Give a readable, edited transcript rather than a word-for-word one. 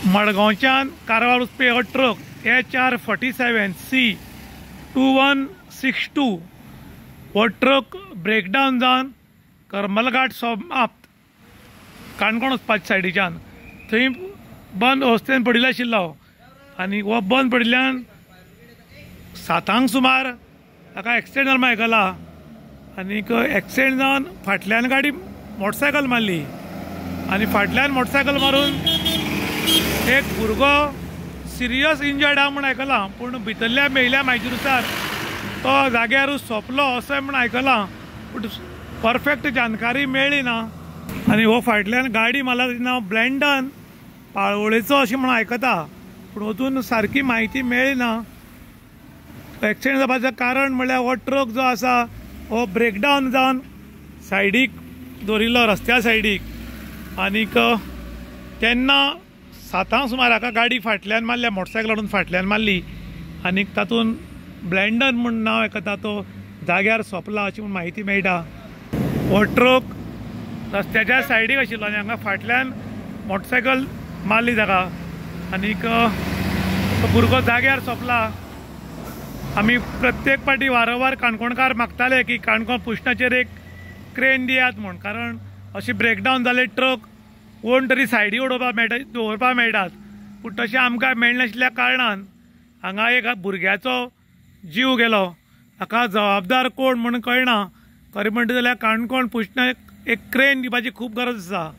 मडगांवच्यान कारवार वचपी हो ट्रक HR47C2162 हो ट्रक ब्रेकडावन जावन करमलघाट समाप्त काणकोण वचपाच्या सायडीच्यान थंय बंद अवस्थेन पडिल्लो आशिल्लो आनी हो बंद पडिल्ल्यान 7 सुमार ताका एक्सिडेंट जालो म्हण आयकलां आनीक एक्सिडेंट जावन फाटल्यान गाडी मोटरसायकल मारली आनी फाटल्यान मोटरसायकल मारून एक भुरगो सिरियस इंजर्ड आहा म्हण आयकलां पूण भितरल्या मेयल्या म्हायतीनुसार तो जाग्यारूच सोंपलो अशें म्हण आयकलां पूण परफेक्ट जानकारी मेळ्ळी ना आनी हो फाटल्यान गाडी मारला तेजें नांव ब्लँडन पाळोळेचो अशें म्हण आयकता पूण अजून सारकी म्हायती मेळ्ळी ना। एक्सिडेंट जावपाचें कारण म्हणल्यार हो ट्रक जो आसा हो ब्रेकडावन जावन सायडीक दवरिल्लो रस्त्या सायडीक आनीक तेन्ना 7 सुमार हाका गाडी फाटल्यान मारल्या मोटरसायकल फाटल्यान मारली आनीक तातूंत ब्लँडन म्हूण नांव आयकता तो जाग्यार सोंपला अशी म्हूण म्हायती मेळटा। हो ट्रक रस्त्याच्या सायडीक आशिल्लो आनी हांगा फाटल्यान मोटरसायकल मारली ताका आनीक तो भुरगो जाग्यार सोंपला। आमी प्रत्येक पाटी वारंवार काणकोणकार मागताले की काणकोण पुशणाचेर एक क्रेन दियात म्हूण, कारण अशें ब्रेकडावन जाले ट्रक कोण तरी सायडी दवरपाक मेळटात पूण तशें आमकां मेळनाशिल्ल्या कारणान हांगा एक भुरग्याचो जीव गेलो। हाका जबाबदार कोण म्हूण कळना। खरें म्हणटा जाल्यार काणकोण पुशणाक एक क्रेन दिवपाची खूब गरज आसा।